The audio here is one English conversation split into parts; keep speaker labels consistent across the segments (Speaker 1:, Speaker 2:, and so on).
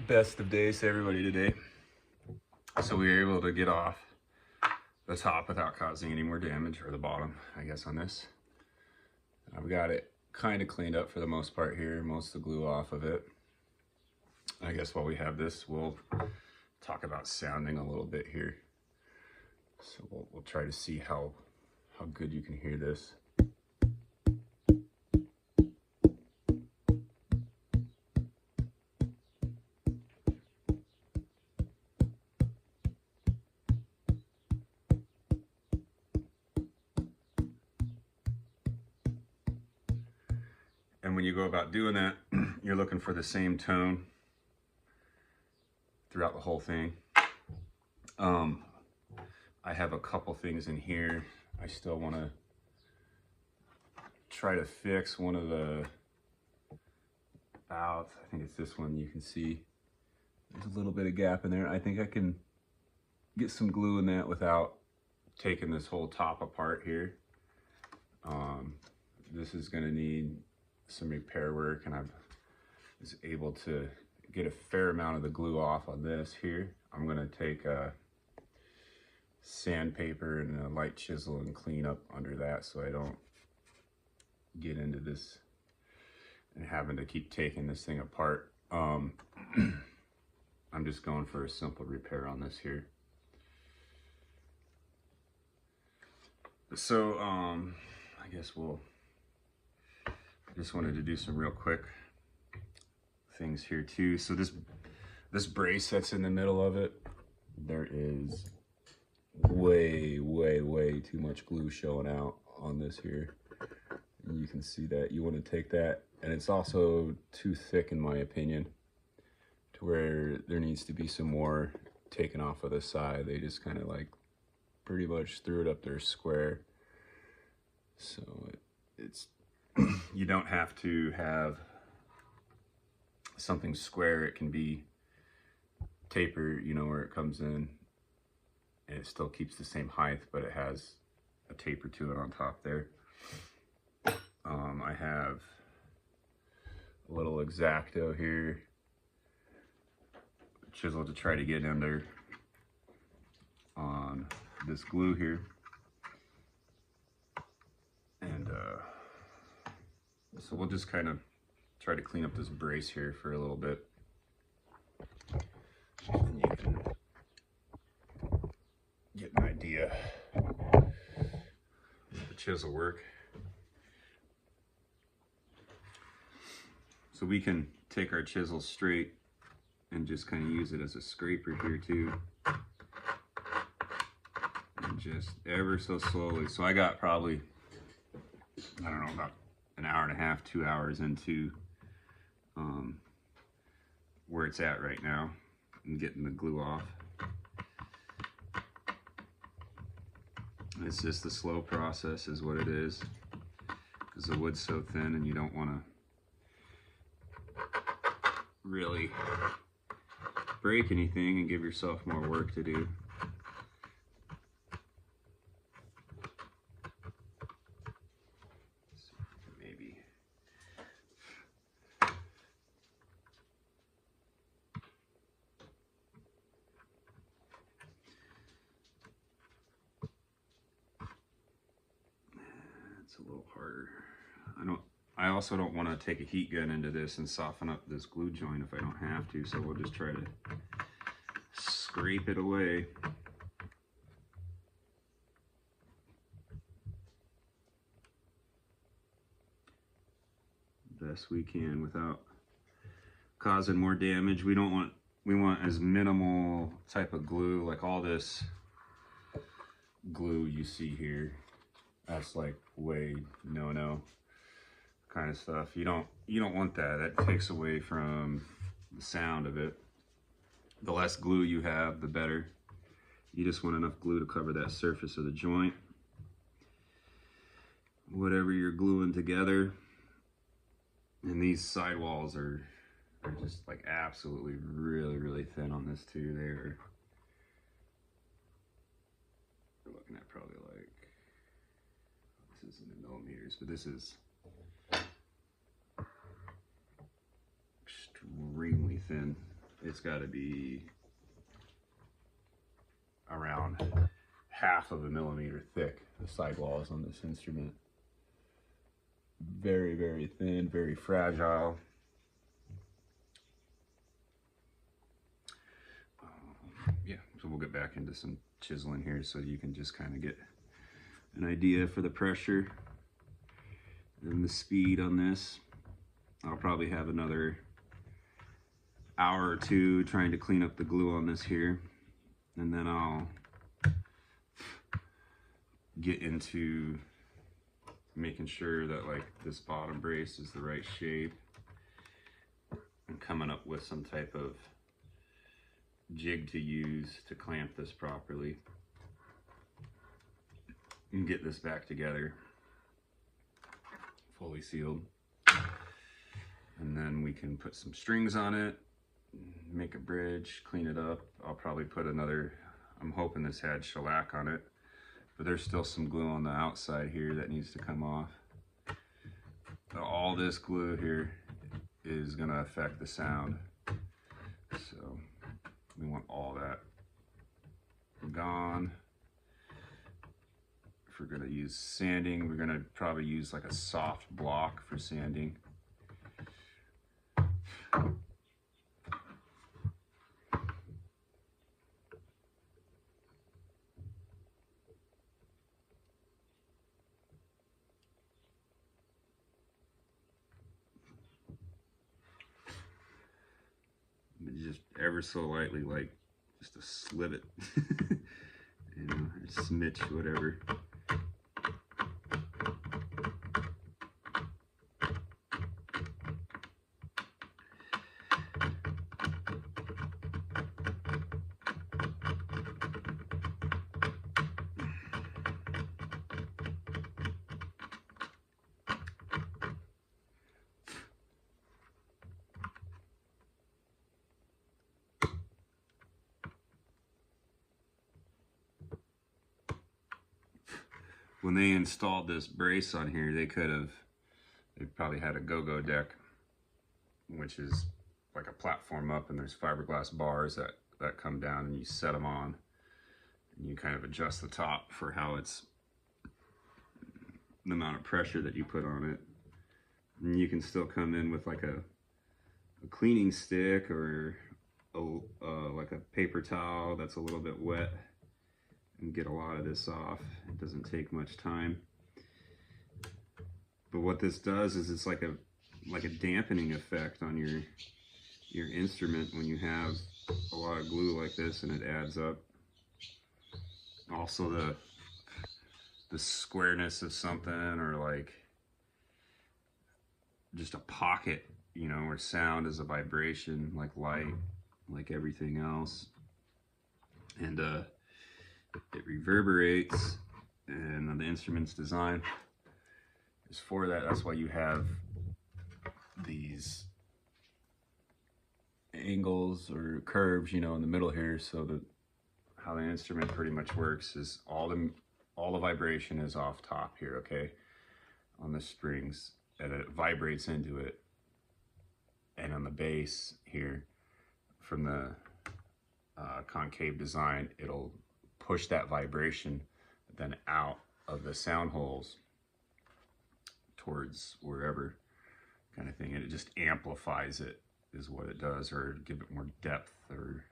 Speaker 1: Best of days to everybody today. So we were able to get off the top without causing any more damage, or the bottom, I guess, on this. I've got it kind of cleaned up for the most part here, most of the glue off of it. I guess while we have this, we'll talk about sounding a little bit here. So we'll try to see how good you can hear this. And when you go about doing that, you're looking for the same tone throughout the whole thing. I have a couple things in here I still want to try to fix. One of the valves, I think it's this one, you can see there's a little bit of gap in there. I think I can get some glue in that without taking this whole top apart here. This is going to need some repair work, and I was able to get a fair amount of the glue off on this here. I'm going to take a sandpaper and a light chisel and clean up under that so I don't get into this and having to keep taking this thing apart. I'm just going for a simple repair on this here. So I guess I just wanted to do some real quick things here too. So this brace that's in the middle of it, there is way too much glue showing out on this here. And you can see that. You want to take that, and it's also too thick in my opinion, to where there needs to be some more taken off of the side. They just kind of like pretty much threw it up there square. So it's you don't have to have something square. It can be taper, you know, where it comes in and it still keeps the same height, but it has a taper to it on top there. I have a little X-Acto here, chisel to try to get under on this glue here. And so we'll just kind of try to clean up this brace here for a little bit. And you can get an idea of the chisel work. So we can take our chisel straight and just kind of use it as a scraper here too. And just ever so slowly. So I got probably, I don't know, about an hour and a half, 2 hours into where it's at right now and getting the glue off. It's just a slow process is what it is, because the wood's so thin and you don't want to really break anything and give yourself more work to do. Maybe it's a little harder. I also don't want to take a heat gun into this and soften up this glue joint if I don't have to, so we'll just try to scrape it away. Best we can without causing more damage. We want as minimal type of glue, like all this glue you see here. That's like way no kind of stuff. You don't want that. That takes away from the sound of it. The less glue you have, the better. You just want enough glue to cover that surface of the joint. Whatever you're gluing together. And these sidewalls are just like absolutely really thin on this too. We're looking at probably like, this isn't in millimeters, but this is extremely thin. it's got to be around 1/2 of a millimeter thick, the sidewalls on this instrument. Very, very thin, very fragile. Yeah, so we'll get back into some chiseling here so you can just kind of get an idea for the pressure and the speed on this. I'll probably have another hour or two trying to clean up the glue on this here, and then I'll get into making sure that like this bottom brace is the right shape and coming up with some type of jig to use to clamp this properly and get this back together fully sealed. And then we can put some strings on it, make a bridge, clean it up. I'll probably put another, I'm hoping this had shellac on it, but there's still some glue on the outside here that needs to come off. All this glue here is gonna affect the sound. So we want all that gone. If we're gonna use sanding, we're gonna probably use like a soft block for sanding. Just ever so lightly, like just a slivet, you know, or smidge, whatever. When they installed this brace on here, they probably had a go-go deck, which is like a platform up, and there's fiberglass bars that come down, and you set them on, and you kind of adjust the top for how it's, the amount of pressure that you put on it. And you can still come in with like a cleaning stick or like a paper towel that's a little bit wet and get a lot of this off. It doesn't take much time. But what this does is it's like a dampening effect on your instrument when you have a lot of glue like this, and it adds up. Also the squareness of something, or like just a pocket, you know, where sound is a vibration, like light, like everything else. And it reverberates, and the instrument's design is for that. That's why you have these angles or curves, you know, in the middle here, so that how the instrument pretty much works is all the vibration is off top here, okay, on the strings, and it vibrates into it, and on the bass here from the concave design, it'll push that vibration then out of the sound holes towards wherever, kind of thing, and it just amplifies it is what it does, or give it more depth or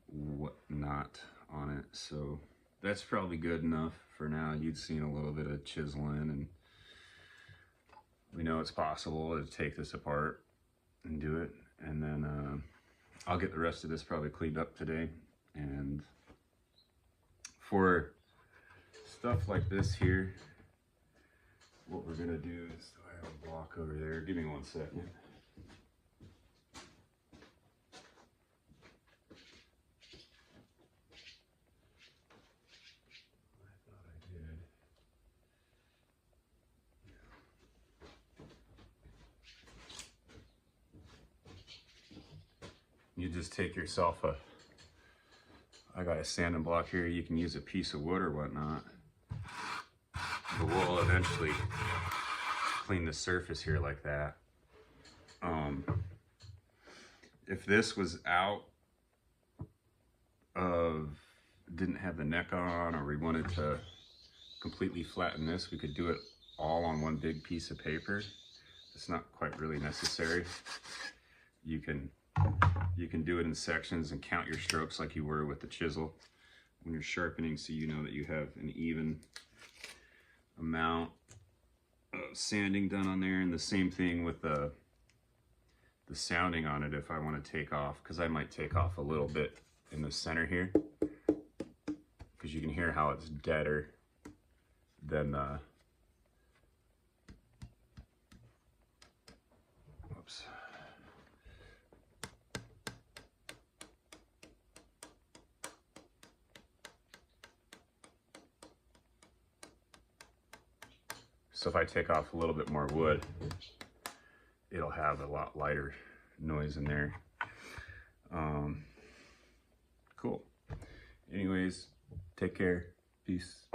Speaker 1: whatnot on it. So that's probably good enough for now. You'd seen a little bit of chiseling, and we know it's possible to take this apart and do it. And then I'll get the rest of this probably cleaned up today. And for stuff like this here, what we're gonna do is, I have a block over there. Give me 1 second. You just take yourself I got a sanding block here. You can use a piece of wood or whatnot. But we'll eventually clean the surface here like that. if this was out of, didn't have the neck on, or we wanted to completely flatten this, we could do it all on one big piece of paper. It's not quite really necessary. You can do it in sections and count your strokes like you were with the chisel when you're sharpening, so you know that you have an even amount of sanding done on there. And the same thing with the sounding on it. If I want to take off, because I might take off a little bit in the center here, because you can hear how it's deader than the, whoops. So if I take off a little bit more wood, it'll have a lot lighter noise in there. Cool. Anyways, take care. Peace.